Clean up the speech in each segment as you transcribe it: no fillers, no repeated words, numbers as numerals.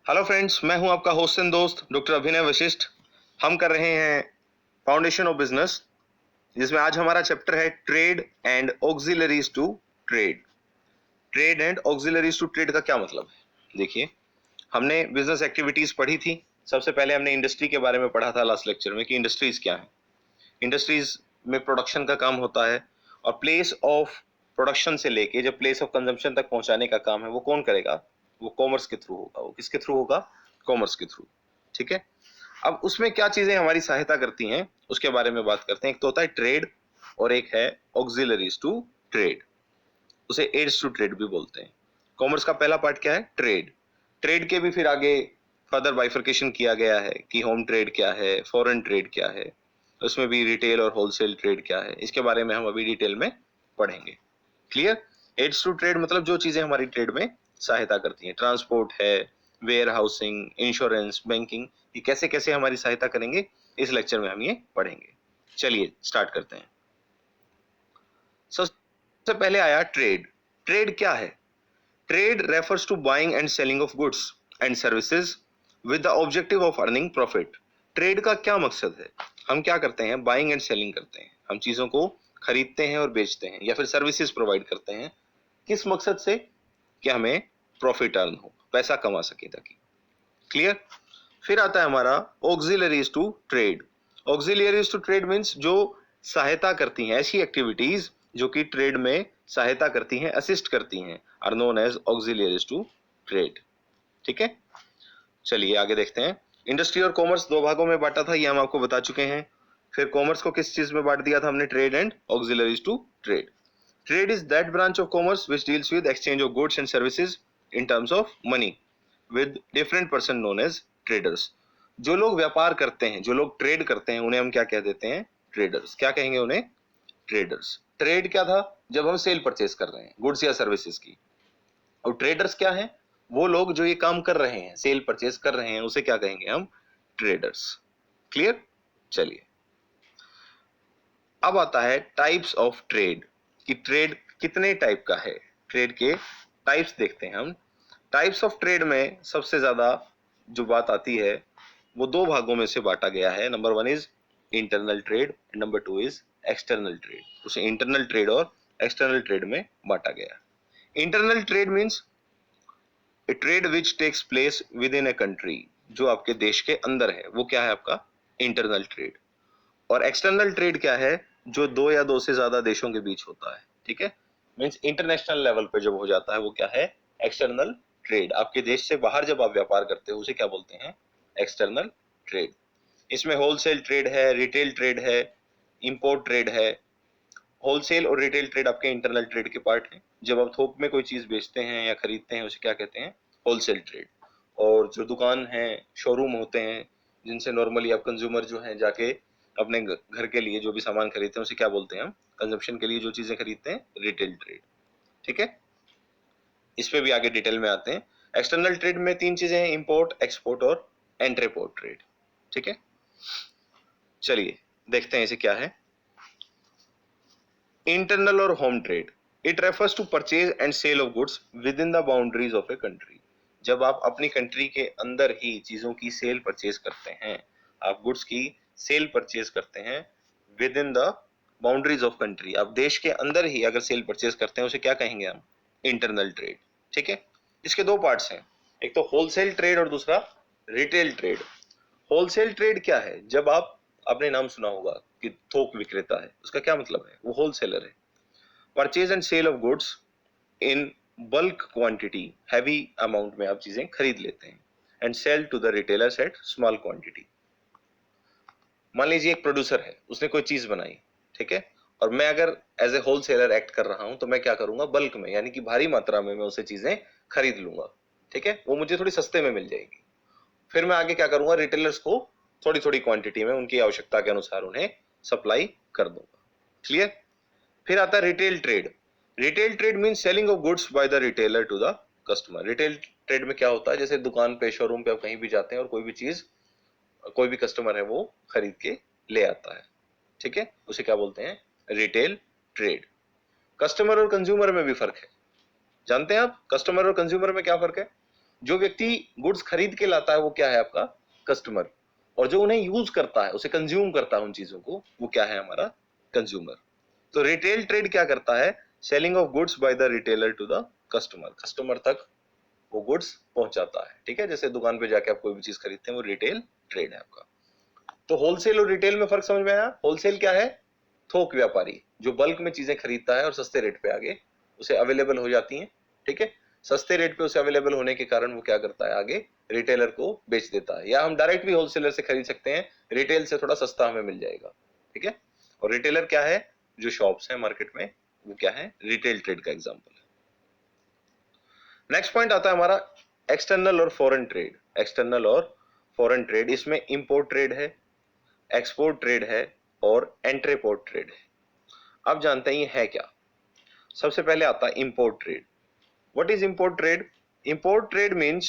Hello friends, मैं हूं आपका होस्ट एंड दोस्त डॉक्टर अभिनय वशिष्ठ। हम कर रहे हैं फाउंडेशन ऑफ बिजनेस, जिसमें आज हमारा चैप्टर है trade and auxiliaries to trade. Trade and auxiliaries to trade का क्या मतलब है? देखिए, हमने बिजनेस एक्टिविटीज पढ़ी थी। सबसे पहले हमने इंडस्ट्री के बारे में पढ़ा था लास्ट लेक्चर में कि इंडस्ट्रीज क्या है। इंडस्ट्रीज में प्रोडक्शन का काम होता है और प्लेस ऑफ प्रोडक्शन से लेके जब प्लेस ऑफ कंजम्पशन तक पहुंचाने का काम है वो कौन करेगा? वो कॉमर्स के थ्रू होगा। वो किसके थ्रू होगा? कॉमर्स के थ्रू। ठीक है। अब उसमें क्या चीजें हमारी सहायता करती हैं उसके बारे में बात करते हैं। एक तो होता है ट्रेड और एक है ऑक्सिलरीज टू ट्रेड। उसे एड्स टू ट्रेड भी बोलते हैं। कॉमर्स का पहला पार्ट क्या है? ट्रेड। ट्रेड के भी फिर आगे फर्दर बाइफर्केशन किया गया है कि होम ट्रेड क्या है, फॉरेन ट्रेड क्या है, उसमें भी रिटेल और होलसेल ट्रेड क्या है। इसके बारे में हम अभी डिटेल में पढ़ेंगे। क्लियर? एड्स टू ट्रेड मतलब जो चीजें हमारी ट्रेड में सहायता करती हैं। ट्रांसपोर्ट है, वेयर हाउसिंग, इंश्योरेंस, बैंकिंग, ये कैसे कैसे हमारी सहायता करेंगे इस लेक्चर में हम ये पढ़ेंगे। चलिए स्टार्ट करते हैं। सबसे पहले आया ट्रेड। ट्रेड क्या है? Trade refers to buying and selling of goods and services with the objective of earning profit. Trade का क्या मकसद है? हम क्या करते हैं? बाइंग एंड सेलिंग करते हैं। हम चीजों को खरीदते हैं और बेचते हैं या फिर सर्विसेज प्रोवाइड करते हैं। किस मकसद से? कि हमें प्रॉफिट अर्न हो, पैसा कमा सके ताकि। क्लियर? फिर आता है हमारा auxiliaries to trade. Auxiliaries to trade means जो सहायता करती हैं, ऐसी एक्टिविटीज जो कि ट्रेड में सहायता करती हैं, असिस्ट करती हैं, are known as auxiliaries to trade. ठीक है। चलिए आगे देखते हैं। इंडस्ट्री और कॉमर्स दो भागों में बांटा था, ये हम आपको बता चुके हैं। फिर कॉमर्स को किस चीज में बांट दिया था हमने? Trade and auxiliaries to trade. Trade is that branch of commerce which deals with exchange of goods and services in terms of money with different person known as traders. जो लोग व्यापार करते हैं, जो लोग ट्रेड करते हैं, उन्हें हम क्या कह देते हैं? ट्रेडर्स। क्या कहेंगे उन्हें? ट्रेडर्स। ट्रेड क्या था? जब हम सेल परचेज कर रहे हैं गुड्स या सर्विसेज की। और ट्रेडर्स क्या है? वो लोग जो ये काम कर रहे हैं, सेल परचेज कर रहे हैं, उसे क्या कहेंगे हम? ट्रेडर्स। क्लियर? चलिए अब आता है टाइप्स ऑफ ट्रेड, कि ट्रेड कितने टाइप का है। ट्रेड के टाइप्स देखते हैं हम। टाइप्स ऑफ ट्रेड में सबसे ज्यादा जो बात आती है वो दो भागों में से बांटा गया है। Number one is internal trade, number two is external trade. उसे इंटरनल ट्रेड और एक्सटर्नल ट्रेड में बांटा गया है। Internal trade means a trade which takes place within a country, जो आपके देश के अंदर है, वो क्या है? आपका इंटरनल ट्रेड। और एक्सटर्नल ट्रेड क्या है? जो दो या दो से ज्यादा देशों के बीच होता है। ठीक है। मीन्स इंटरनेशनल लेवल पे जब हो जाता है वो क्या है? External trade. आपके देश से बाहर जब आप व्यापार करते हो उसे क्या बोलते हैं? External trade. इसमें होलसेल ट्रेड है, रिटेल ट्रेड है, इंपोर्ट ट्रेड है। होलसेल और रिटेल ट्रेड आपके इंटरनल ट्रेड के पार्ट हैं। जब आप थोक में कोई चीज बेचते हैं या खरीदते हैं उसे क्या कहते हैं? Wholesale trade. और जो दुकान है, शोरूम होते हैं, जिनसे नॉर्मली आप कंज्यूमर जो है जाके अपने घर के लिए जो भी सामान खरीदते हैं उसे क्या बोलते हैं हम? कंजप्शन के लिए जो चीजें खरीदते हैं, रिटेल ट्रेड। ठीक है। इस पे भी आगे डिटेल में आते हैं। एक्सटर्नल ट्रेड में तीन चीजें हैं: इंपोर्ट, एक्सपोर्ट और एंट्रीपोर्ट ट्रेड। ठीक है। चलिए देखते हैं इसे क्या है। इंटरनल और home trade, it refers to purchase and sale of goods within the boundaries of a country. जब आप अपनी कंट्री के अंदर ही चीजों की सेल परचेज करते हैं, आप गुड्स की सेल परचेज करते हैं with in the boundaries of country, आप देश के अंदर ही अगर सेल परचेज करते हैं उसे क्या कहेंगे हम? Internal trade. ठीक है। इसके दो पार्ट्स हैं, एक तो होलसेल ट्रेड और दूसरा रिटेल ट्रेड। होलसेल ट्रेड क्या है? जब आप, आपने नाम सुना होगा कि थोक विक्रेता है, उसका क्या मतलब है? वो होलसेलर है। Purchase and sale of goods in bulk quantity, heavy amount में आप चीजें खरीद लेते हैं, and sale to the retailers at small quantity. मान लीजिए एक प्रोड्यूसर है, उसने कोई चीज बनाई, ठीक है, और मैं अगर एज ए होलसेलर एक्ट कर रहा हूं तो मैं क्या करूंगा? बल्क में, यानी कि भारी मात्रा में मैं उसे चीजें खरीद लूंगा। ठीक है। वो मुझे थोड़ी सस्ते में मिल जाएगी। फिर मैं आगे क्या करूंगा? रिटेलर्स को थोड़ी थोड़ी क्वांटिटी में उनकी आवश्यकता के अनुसार उन्हें सप्लाई कर दूंगा। क्लियर? फिर आता है retail trade. Retail trade mean selling of goods by the retailer to the customer. Retail trade में क्या होता है? जैसे दुकान पे, शोरूम पे आप कहीं भी जाते हैं और कोई भी चीज, कोई भी कस्टमर है वो खरीद के ले आता है। ठीक है। उसे क्या बोलते हैं? Retail trade. कस्टमर और कंज्यूमर में भी फर्क है। जानते हैं आप कस्टमर और कंज्यूमर में क्या फर्क है? जो व्यक्ति गुड्स खरीद के लाता है वो क्या है आपका कस्टमर, और जो उन्हें यूज करता है, उसे कंज्यूम करता है उन चीजों को, वो क्या है हमारा कंज्यूमर। तो रिटेल ट्रेड क्या करता है, selling of goods by the retailer to the customer, customer तक वो गुड्स पहुंचाता है। ठीक है, जैसे दुकान पे जाके आप कोई भी चीज खरीदते हैं वो रिटेल ट्रेड है आपका। तो होलसेल और रिटेल में फर्क समझ में आया। होलसेल क्या है, थोक व्यापारी जो बल्क में चीजें खरीदता है और सस्ते रेट पे आगे उसे अवेलेबल हो जाती हैं। ठीक है, सस्ते रेट पे उसे अवेलेबल होने के कारण वो क्या करता है, आगे रिटेलर को बेच देता है, या हम डायरेक्ट भी होलसेलर से खरीद सकते हैं, रिटेल से थोड़ा सस्ता हमें मिल जाएगा। ठीक है, और रिटेलर क्या है, जो शॉप्स हैं मार्केट में, वो क्या है, रिटेल ट्रेड का एग्जांपल है। नेक्स्ट पॉइंट आता है हमारा एक्सटर्नल और फॉरेन ट्रेड। एक्सटर्नल और फॉरेन ट्रेड, इसमें इंपोर्ट ट्रेड है, एक्सपोर्ट ट्रेड है और एंट्रीपोर्ट ट्रेड है। अब जानते हैं ये है क्या। सबसे पहले आता है import trade. What is import trade? Import trade means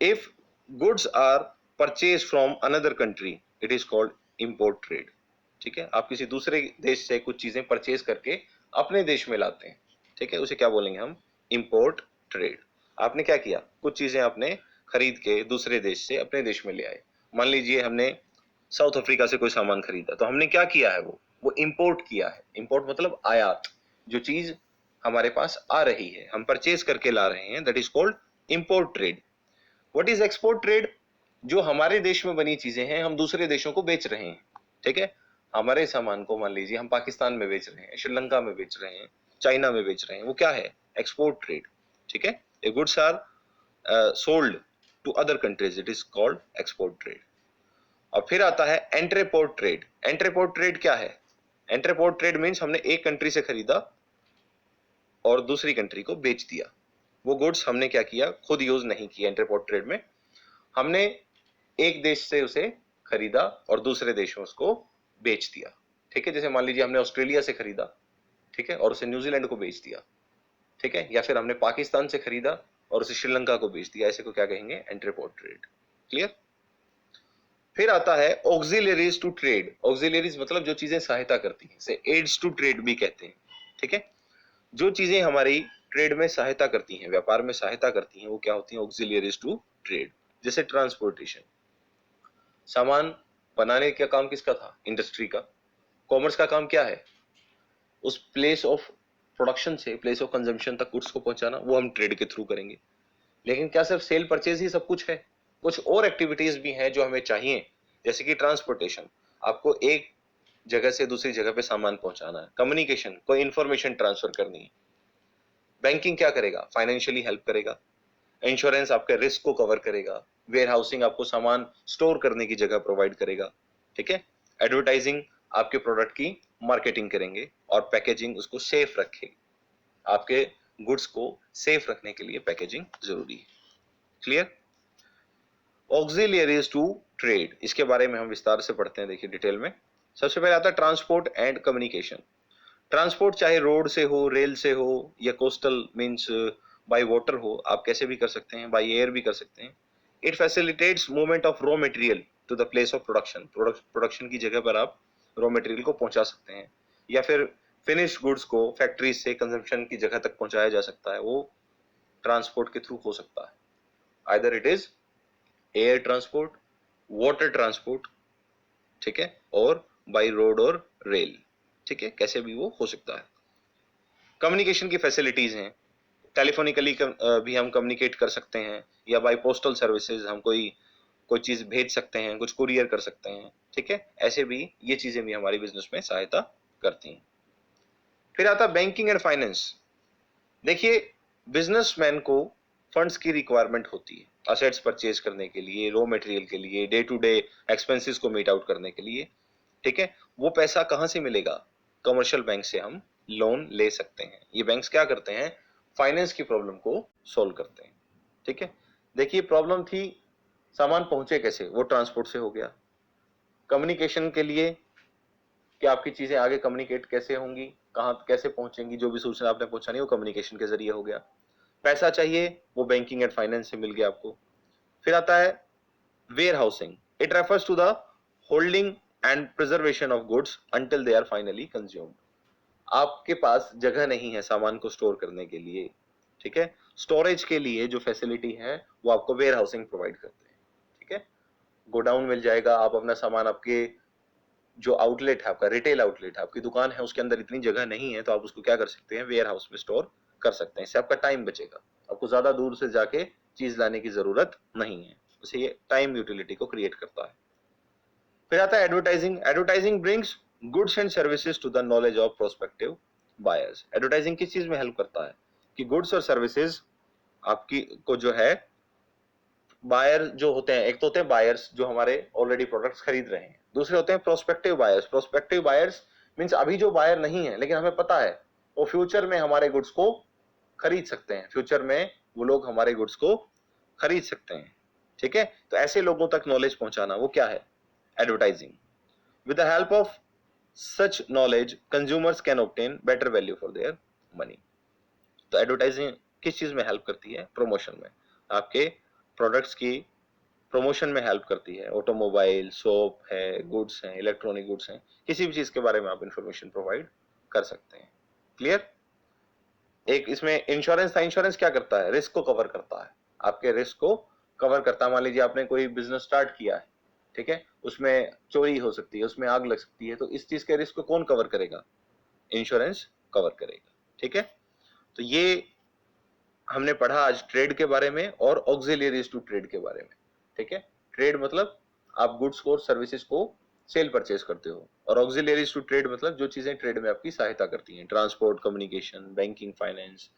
if goods are purchase from another country, it is called import trade. ठीक है, आप किसी दूसरे देश से कुछ चीजें परचेज करके अपने देश में लाते हैं, ठीक है, उसे क्या बोलेंगे हम, इंपोर्ट ट्रेड। आपने क्या किया, कुछ चीजें आपने खरीद के दूसरे देश से अपने देश में ले आए। मान लीजिए हमने साउथ अफ्रीका से कोई सामान खरीदा, तो हमने क्या किया है, वो इंपोर्ट किया है। इंपोर्ट मतलब आयात, जो चीज हमारे पास आ रही है, हम परचेज करके ला रहे हैं, that is called import trade. What is export trade? जो हमारे देश में बनी चीजें हैं हम दूसरे देशों को बेच रहे हैं। ठीक है, हमारे सामान को मान लीजिए हम पाकिस्तान में बेच रहे हैं, श्रीलंका में बेच रहे हैं, चाइना में बेच रहे हैं, वो क्या है, एक्सपोर्ट ट्रेड। ठीक है, a goods are sold to other countries, it is called export trade. और फिर आता है एंट्रीपोर्ट ट्रेड। एंट्रीपोर्ट ट्रेड क्या है? एंट्रीपोर्ट ट्रेड मींस हमने एक कंट्री से खरीदा और दूसरी कंट्री को बेच दिया। वो गुड्स हमने क्या किया, खुद यूज नहीं किया। एंट्रीपोर्ट ट्रेड में हमने एक देश से उसे खरीदा और दूसरे देश में उसको बेच दिया। ठीक है, जैसे मान लीजिए हमने ऑस्ट्रेलिया से खरीदा, ठीक है, और उसे न्यूजीलैंड को बेच दिया। ठीक है, या फिर हमने पाकिस्तान से खरीदा और उसे श्रीलंका को बेच दिया, ऐसे को क्या कहेंगे, एंट्रीपोर्ट ट्रेड। क्लियर? फिर आता है ऑक्सिलरीज टू ट्रेड। ऑक्सिलरीज मतलब जो चीजें सहायता करती हैं, से एड्स टू ट्रेड भी कहते हैं। ठीक है, जो चीजें हमारी ट्रेड में सहायता करती हैं, व्यापार में सहायता करती हैं, वो क्या होती हैं, ऑक्सिलरीज टू ट्रेड। जैसे ट्रांसपोर्टेशन, सामान बनाने का काम किसका था, इंडस्ट्री का। कॉमर्स का काम क्या है, उस प्लेस ऑफ प्रोडक्शन से प्लेस ऑफ कंजम्पशन तक गुड्स को पहुंचाना, वो हम ट्रेड के थ्रू करेंगे। लेकिन क्या सिर्फ सेल परचेज ही सब कुछ है? कुछ और एक्टिविटीज भी हैं जो हमें चाहिए, जैसे कि ट्रांसपोर्टेशन, आपको एक जगह से दूसरी जगह पे सामान पहुंचाना है। कम्युनिकेशन, कोई इंफॉर्मेशन ट्रांसफर करनी है। बैंकिंग क्या करेगा, फाइनेंशियली हेल्प करेगा। इंश्योरेंस आपके रिस्क को कवर करेगा। वेयर हाउसिंग आपको सामान स्टोर करने की जगह प्रोवाइड करेगा। ठीक है, एडवर्टाइजिंग आपके प्रोडक्ट की मार्केटिंग करेंगे, और पैकेजिंग उसको सेफ रखेगी। आपके गुड्स को सेफ रखने के लिए पैकेजिंग जरूरी है। क्लियर? ऑक्सिलियरीज टू ट्रेड, इसके बारे में हम विस्तार से पढ़ते हैं, देखिए डिटेल में। सबसे पहले आता है ट्रांसपोर्ट एंड कम्युनिकेशन। ट्रांसपोर्ट चाहे रोड से हो, रेल से हो, या कोस्टल मींस बाय वाटर हो, आप कैसे भी कर सकते हैं, बाय एयर भी कर सकते हैं। It facilitates movement of raw material to the place of production. Production की जगह पर आप रॉ मटेरियल को पहुंचा सकते हैं, या फिर फिनिश गुड्स को फैक्ट्रीज से कंजम्पशन की जगह तक पहुंचाया जा सकता है, वो ट्रांसपोर्ट के थ्रू हो सकता है। Either it is air transport, water transport, ठीक है, और बाय रोड और रेल। ठीक है, कैसे भी वो हो सकता है। कम्युनिकेशन की फैसिलिटीज हैं, टेलीफोनिकली भी हम कम्युनिकेट कर सकते हैं, या बाय पोस्टल सर्विसेज हम कोई कोई चीज भेज सकते हैं, कुछ कुरियर कर सकते हैं। ठीक है, ऐसे भी ये चीजें भी हमारी बिजनेस में सहायता करती हैं। फिर आता बैंकिंग एंड फाइनेंस। देखिए, बिजनेसमैन को फंड्स की रिक्वायरमेंट होती है, असेट्स परचेज करने के लिए, रॉ मटेरियल के लिए, डे टू डे एक्सपेंसेस को मीट आउट करने के लिए। ठीक है, वो पैसा कहां से मिलेगा, कमर्शियल बैंक से हम लोन ले सकते हैं। ये बैंक्स क्या करते हैं, फाइनेंस की प्रॉब्लम को सॉल्व करते हैं। ठीक है, देखिए प्रॉब्लम थी, सामान पहुंचे कैसे, वो ट्रांसपोर्ट से हो गया। कम्युनिकेशन के लिए कि आपकी चीजें आगे कम्युनिकेट कैसे होंगी, कहां कैसे पहुंचेंगी, जो भी सूचना आपने पहुंचानी वो कम्युनिकेशन के जरिए हो गया। पैसा चाहिए, वो बैंकिंग एंड फाइनेंस से मिल गया आपको। फिर आता है warehousing. It refers to the holding and preservation of goods until they are finally consumed. आपके पास जगह नहीं है सामान को स्टोर करने के लिए, ठीक है। स्टोरेज के लिए जो फैसिलिटी है वो आपको वेयर हाउसिंग प्रोवाइड करते हैं, ठीक है। गोडाउन मिल जाएगा, आप अपना सामान, आपके जो आउटलेट है, आपका रिटेल आउटलेट है, आपकी दुकान है, उसके अंदर इतनी जगह नहीं है तो आप उसको क्या कर सकते हैं, वेयर हाउस में स्टोर कर सकते हैं। इससे आपका टाइम बचेगा, आपको ज्यादा दूर से जाके चीज लाने की जरूरत नहीं है। उसे ये टाइम यूटिलिटी को क्रिएट करता है। फिर आता है advertising. Advertising brings goods and services to the knowledge of prospective buyers. Advertising किस चीज में हेल्प करता है कि गुड्स और सर्विसेज आपकी को जो है, बायर जो होते हैं, एक तो होते हैं बायर्स जो हमारे ऑलरेडी प्रोडक्ट्स खरीद रहे हैं, दूसरे होते हैं prospective buyers. Prospective buyers means अभी जो बायर नहीं है लेकिन हमें पता है वो फ्यूचर में हमारे गुड्स को खरीद सकते हैं, फ्यूचर में वो लोग हमारे गुड्स को खरीद सकते हैं, ठीक है। तो ऐसे लोगों तक नॉलेज पहुंचाना वो क्या है, advertising. With the help of such knowledge consumers can obtain better value for their money. तो एडवर्टाइजिंग किस चीज में हेल्प करती है, प्रमोशन में, आपके प्रोडक्ट्स की प्रमोशन में हेल्प करती है। ऑटोमोबाइल, सोप है, गुड्स हैं, इलेक्ट्रॉनिक गुड्स हैं, किसी भी चीज के बारे में आप इंफॉर्मेशन प्रोवाइड कर सकते हैं। क्लियर। एक इसमें इंश्योरेंस था। इंश्योरेंस क्या करता है, रिस्क को कवर करता है, आपके रिस्क को कवर करता है। मान लीजिए आपने कोई बिजनेस स्टार्ट किया है, ठीक है, उसमें चोरी हो सकती है, उसमें आग लग सकती है, तो इस चीज के रिस्क को कौन कवर करेगा, इंश्योरेंस कवर करेगा, ठीक है। तो ये हमने पढ़ा आज ट्रेड के बारे में और ऑक्सिलियरीज टू ट्रेड के बारे में, ठीक है। ट्रेड मतलब आप गुड्स को और सर्विसेज को सेल परचेज करते हो, और ऑक्सिलियरीज टू ट्रेड मतलब जो चीजें ट्रेड में आपकी सहायता करती हैं, transport, communication, banking, finance,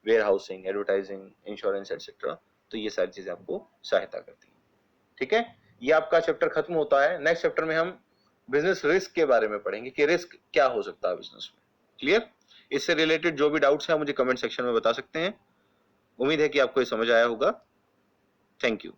warehousing, advertising, insurance etcetera. तो ये सारी चीजें आपको सहायता करती हैं, ठीक है। ये आपका चैप्टर खत्म होता है। नेक्स्ट चैप्टर में हम बिजनेस रिस्क के बारे में पढ़ेंगे कि रिस्क क्या हो सकता है बिजनेस में। क्लियर। इससे रिलेटेड जो भी डाउट्स हैं मुझे कमेंट सेक्शन में बता सकते हैं। उम्मीद है कि आपको ये समझ आया होगा। Thank you.